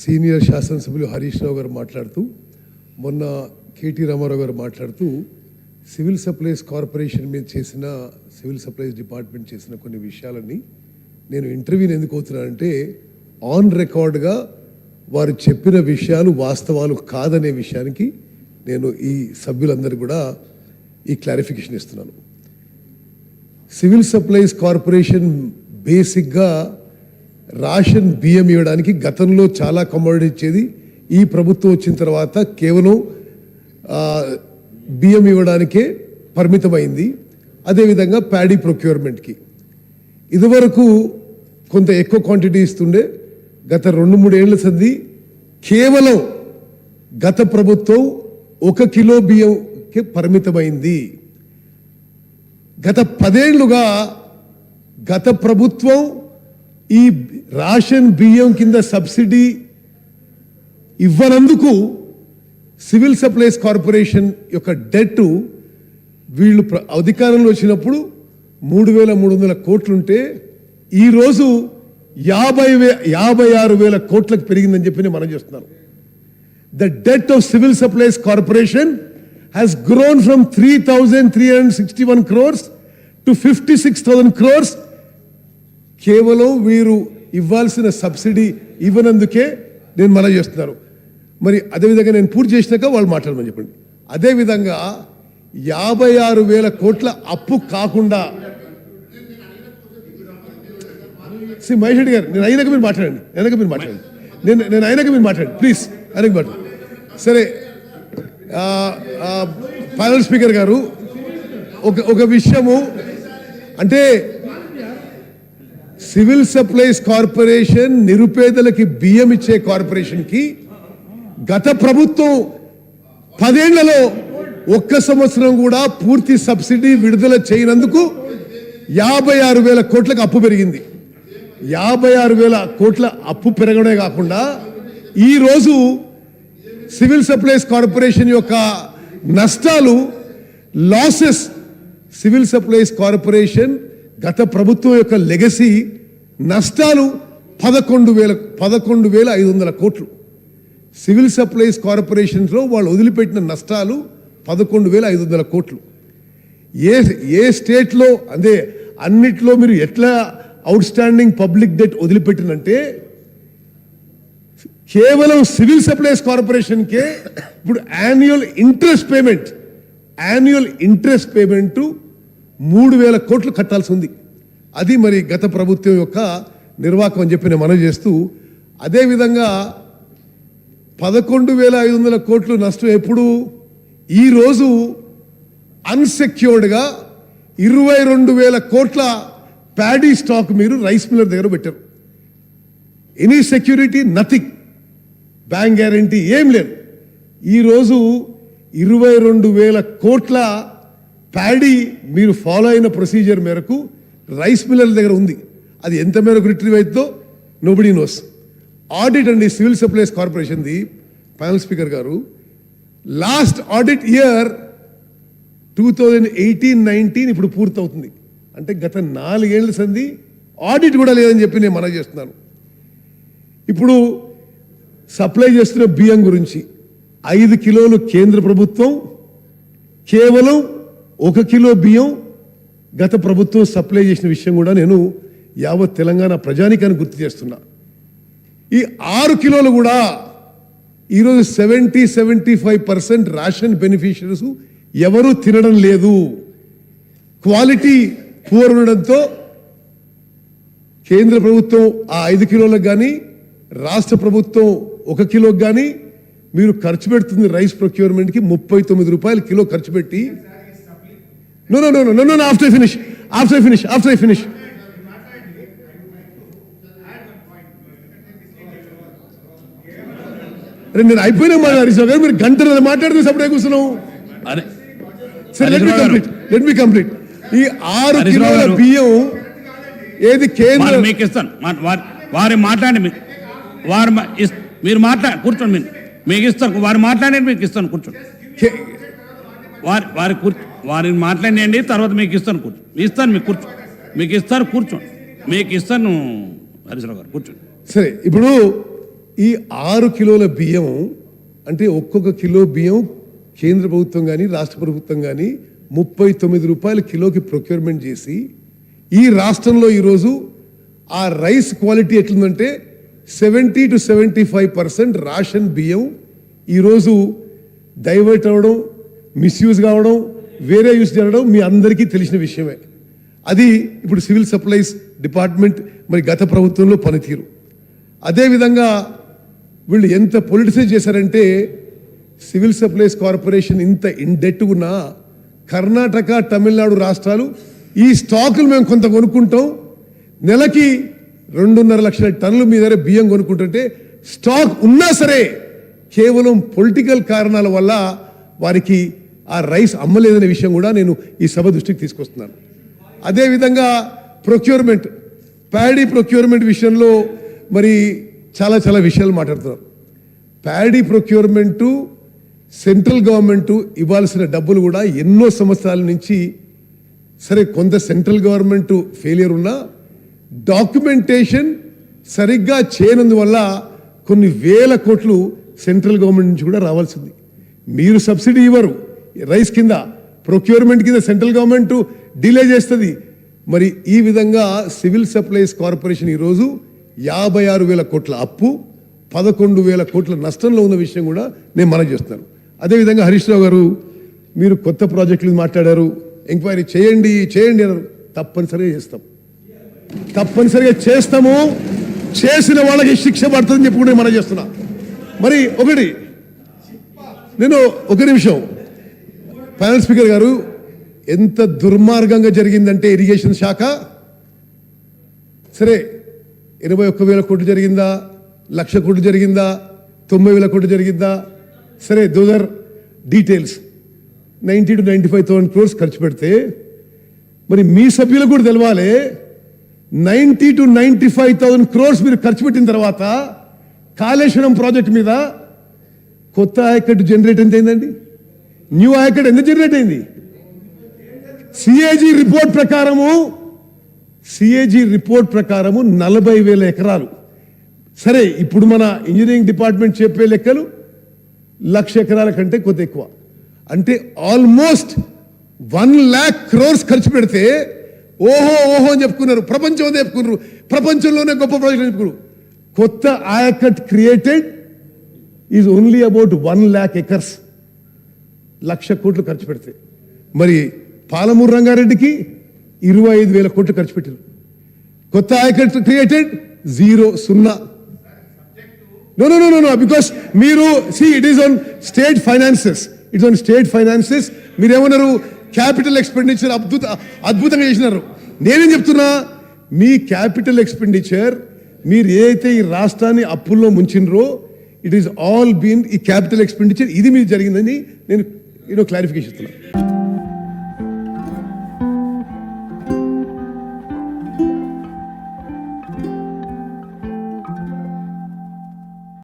Senior శాసనసభ్యులు హరీష్ రావు గారు మాట్లాడుతూ, మొన్న కేటీ రామారావు గారు మాట్లాడుతూ సివిల్ సప్లైస్ కార్పొరేషన్ మీద చేసిన, సివిల్ సప్లైస్ డిపార్ట్మెంట్ చేసిన కొన్ని విషయాలన్నీ నేను ఇంటర్వ్యూని ఎందుకు అవుతున్నానంటే, ఆన్ రికార్డ్గా వారు చెప్పిన విషయాలు వాస్తవాలు కాదనే విషయానికి నేను ఈ సభ్యులందరూ కూడా ఈ క్లారిఫికేషన్ ఇస్తున్నాను. సివిల్ సప్లైస్ కార్పొరేషన్ బేసిక్గా రేషన్ బియ్యం ఇవ్వడానికి గతంలో చాలా కమోడిటీ ఇచ్చేది. ఈ ప్రభుత్వం వచ్చిన తర్వాత కేవలం బియ్యం ఇవ్వడానికే పరిమితమైంది. అదేవిధంగా ప్యాడీ ప్రొక్యూర్మెంట్కి ఇదివరకు కొంత ఎక్కువ క్వాంటిటీ ఇస్తుండే. గత 2-3 ఏళ్ల సంది కేవలం గత ప్రభుత్వం 1 కిలో బియ్యంకి పరిమితమైంది. గత 10 ఏళ్లుగా గత ప్రభుత్వం ఈ రేషన్ బియ్యం కింద సబ్సిడీ ఇవ్వనందుకు సివిల్ సప్లైస్ కార్పొరేషన్ యొక్క డెట్ వీళ్ళు అధికారంలో వచ్చినప్పుడు 3,300 కోట్లుంటే ఈరోజు 56,000 కోట్లకు పెరిగిందని చెప్పి నేను మనం చేస్తున్నాను. The det of civil supplies corporation has grown from 3,361 crores to 56,000 crores. కేవలం వీరు ఇవ్వాల్సిన సబ్సిడీ ఇవ్వనందుకే నేను మనం చేస్తున్నాను. మరి అదేవిధంగా నేను పూర్తి చేసినాక వాళ్ళు మాట్లాడమని చెప్పండి. అదేవిధంగా 56,000 కోట్ల అప్పు కాకుండా, మహేష్ రెడ్డి గారు, నేను అయినాక మీరు మాట్లాడండి, నేను అయినాక మీరు మాట్లాడండి ప్లీజ్, అయినాక మాట్లాడండి. సరే, ప్యానల్ స్పీకర్ గారు, ఒక విషయము అంటే సివిల్ సప్లైస్ కార్పొరేషన్ నిరుపేదలకి బియ్యం ఇచ్చే కార్పొరేషన్కి గత ప్రభుత్వం 10 ఏళ్లలో 1 సంవత్సరం కూడా పూర్తి సబ్సిడీ విడుదల చేయనందుకు 56,000 కోట్లకు అప్పు పెరిగింది. 56,000 కోట్ల అప్పు పెరగడమే కాకుండా ఈరోజు సివిల్ సప్లైస్ కార్పొరేషన్ యొక్క నష్టాలు, లాసెస్, సివిల్ సప్లైస్ కార్పొరేషన్ గత ప్రభుత్వం యొక్క లెగసీ నష్టాలు 11,500 కోట్లు. సివిల్ సప్లైస్ కార్పొరేషన్లో వాళ్ళు వదిలిపెట్టిన నష్టాలు 11,500 కోట్లు. ఏ స్టేట్లో అదే అన్నిట్లో మీరు ఎట్లా అవుట్ స్టాండింగ్ పబ్లిక్ డెట్ వదిలిపెట్టినంటే, కేవలం సివిల్ సప్లైస్ కార్పొరేషన్కే ఇప్పుడు యాన్యువల్ ఇంట్రెస్ట్ పేమెంట్ 3,000 కోట్లు కట్టాల్సి ఉంది. అది మరి గత ప్రభుత్వం యొక్క నిర్వాహకం అని చెప్పి నేను మనవి చేస్తూ, అదేవిధంగా 11,500 కోట్లు నష్టం ఎప్పుడు, ఈరోజు అన్సెక్యూర్డ్గా 22,000 కోట్ల ప్యాడీ స్టాక్ మీరు రైస్ మిల్లర్ దగ్గర పెట్టారు. Any security, nothing, bank guarantee ఏం లేదు. ఈరోజు 22,000 కోట్ల ప్యాడీ మీరు ఫాలో అయిన ప్రొసీజర్ మేరకు రైస్ మిల్లర్ దగ్గర ఉంది. అది ఎంత మేరకు రిట్రీవ్ అవుతుందో నోబడీ నోస్. ఆడిట్ అండి సివిల్ సప్లైస్ కార్పొరేషన్ది, ప్యానల్ స్పీకర్ గారు, లాస్ట్ ఆడిట్ ఇయర్ 2018-19 ఇప్పుడు పూర్తవుతుంది. అంటే గత 4 ఏళ్ల సంది ఆడిట్ కూడా లేదని చెప్పి నేను మనవి చేస్తున్నాను. ఇప్పుడు సప్లై చేస్తున్న బియ్యం గురించి 5 కిలోలు కేంద్ర ప్రభుత్వం, కేవలం 1 కిలో బియ్యం గత ప్రభుత్వం సప్లై చేసిన విషయం కూడా నేను యావత్ తెలంగాణ ప్రజానికాన్ని గుర్తు చేస్తున్నా. ఈ 6 కిలోలు కూడా ఈరోజు 70-75% రేషన్ బెనిఫిషరీస్ ఎవరు తినడం లేదు. క్వాలిటీ పూర్ ఉండడంతో కేంద్ర ప్రభుత్వం ఆ 5 కిలోలకు కానీ, రాష్ట్ర ప్రభుత్వం 1 కిలోకి కానీ మీరు ఖర్చు పెడుతుంది రైస్ ప్రొక్యూర్మెంట్కి 39 రూపాయలు కిలో ఖర్చు పెట్టి. No, after I finish. నేను అయిపోయినా మాట్లాడారు, మీరు గంటలు మాట్లాడితే సపడే కూర్చున్నావు. Let me complete. ఈ 6 కిలోల బియ్యం ఏది కేంద్ర, మీకు ఇస్తాను, వారి మాట్లాడి మీరు కూర్చోండి, మీకు ఇస్తాను, వారు మాట్లాడి మీకు ఇస్తాను, కూర్చోండి. వారిని మాట్లాడండి, తర్వాత మీకు ఇస్తాను, కూర్చో ఇస్తాను, మీకు కూర్చో మీకు ఇస్తాను, కూర్చోండి, మీకు ఇస్తాను హరీశ్రావు గారు కూర్చోండి. సరే, ఇప్పుడు ఈ 6 కిలోల బియ్యం అంటే ఒక్కొక్క కిలో బియ్యం కేంద్ర ప్రభుత్వం కానీ రాష్ట్ర ప్రభుత్వం కానీ 39 రూపాయల కిలోకి ప్రొక్యూర్మెంట్ చేసి ఈ రాష్ట్రంలో ఈరోజు ఆ రైస్ క్వాలిటీ ఎట్లుందంటే 70 to 75% రేషన్ బియ్యం ఈరోజు డైవర్ట్ అవ్వడం, మిస్యూజ్ కావడం, వేరే యూస్ జరగడం మీ అందరికీ తెలిసిన విషయమే. అది ఇప్పుడు సివిల్ సప్లైస్ డిపార్ట్మెంట్ మరి గత ప్రభుత్వంలో పనితీరు. అదేవిధంగా వీళ్ళు ఎంత పొలిటిసైజ్ చేశారంటే సివిల్ సప్లైస్ కార్పొరేషన్ ఇంత ఇండెట్ ఉన్న కర్ణాటక, తమిళనాడు రాష్ట్రాలు ఈ స్టాకులు మేము కొంత కొనుక్కుంటాం, నెలకి 2.5 లక్షల టన్నుల మీద బియ్యం కొనుక్కుంటుంటే స్టాక్ ఉన్నా సరే కేవలం పొలిటికల్ కారణాల వల్ల వారికి ఆ రైస్ అమ్మలేదనే విషయం కూడా నేను ఈ సభ దృష్టికి తీసుకొస్తున్నాను. అదేవిధంగా ప్రొక్యూర్మెంట్, ప్యాడీ ప్రొక్యూర్మెంట్ విషయంలో మరి చాలా విషయాలు మాట్లాడుతున్నారు. ప్యాడీ ప్రొక్యూర్మెంటు సెంట్రల్ గవర్నమెంట్ ఇవ్వాల్సిన డబ్బులు కూడా ఎన్నో సంవత్సరాల నుంచి సరే కొంత సెంట్రల్ గవర్నమెంట్ ఫెయిలియర్ ఉన్నా డాక్యుమెంటేషన్ సరిగ్గా చేయనందువల్ల కొన్ని వేల కోట్లు సెంట్రల్ గవర్నమెంట్ నుంచి కూడా రావాల్సింది. మీరు సబ్సిడీ ఇవ్వరు రైస్ కింద, ప్రొక్యూర్మెంట్ కింద సెంట్రల్ గవర్నమెంట్ డిలే చేస్తుంది. మరి ఈ విధంగా సివిల్ సప్లైస్ కార్పొరేషన్ ఈరోజు 56,000 కోట్ల అప్పు, 11,000 కోట్ల నష్టంలో ఉన్న విషయం కూడా నేను మనవి చేస్తున్నాను. అదేవిధంగా హరీష్ రావు గారు మీరు కొత్త ప్రాజెక్టులు మాట్లాడారు, ఎంక్వైరీ చేయండి అన్నారు. తప్పనిసరిగా చేస్తాము, చేసిన వాళ్ళకి శిక్ష పడుతుందని చెప్పి కూడా మనం చేస్తున్నా. మరి నేను ఒక నిమిషం, ప్యానల్ స్పీకర్ గారు, ఎంత దుర్మార్గంగా జరిగిందంటే ఇరిగేషన్ శాఖ సరే 21,000 కోట్లు జరిగిందా, 1,00,000 కోట్లు జరిగిందా, 90,000 కోట్లు జరిగిందా, సరే those are details. 90 to 95,000 crores ఖర్చు పెడితే మరి మీ సభ్యులకు కూడా తెలవాలి 90 to 95,000 crores మీరు ఖర్చు పెట్టిన తర్వాత కాళేశ్వరం ప్రాజెక్ట్ మీద కొత్త ఆయకట్టు జనరేట్ ఎంత అయిందండి? న్యూ ఆయకట్టు ఎంత జనరేట్ అయింది? సిఏజీ రిపోర్ట్ ప్రకారము 40,000 ఎకరాలు. సరే ఇప్పుడు మన ఇంజనీరింగ్ డిపార్ట్మెంట్ చెప్పే లెక్కలు 1,00,000 ఎకరాల కంటే కొద్ది ఎక్కువ, అంటే ఆల్మోస్ట్ 1,00,000 crores ఖర్చు పెడితే ఓహో అని చెప్పుకున్నారు, ప్రపంచంలోనే గొప్ప ప్రాజెక్ట్ చెప్పుకున్నారు. కొత్త ఆయకట్ created is only about 1,00,000 acres, 1,00,000 కోట్లు ఖర్చు పెడితే. మరి పాలమూరు రంగారెడ్డికి 25,000 కోట్లు ఖర్చు పెట్టారు. కొత్త ఆయకట్ క్రియేటెడ్ 0. No, because మీరు it is on state finances. మీరేమన్నారు, క్యాపిటల్ ఎక్స్పెండిచర్ అద్భుతంగా చేసినారు. నేనేం చెప్తున్నా, మీ క్యాపిటల్ ఎక్స్పెండిచర్ మీరు ఏదైతే ఈ రాష్ట్రాన్ని అప్పుల్లో ముంచినరో ఇట్ ఈస్ ఆల్ బీన్ ఈ క్యాపిటల్ ఎక్స్పెండిచర్, ఇది మీరు జరిగిందని నేను క్లారిఫికేషన్ ఇస్తున్నాను.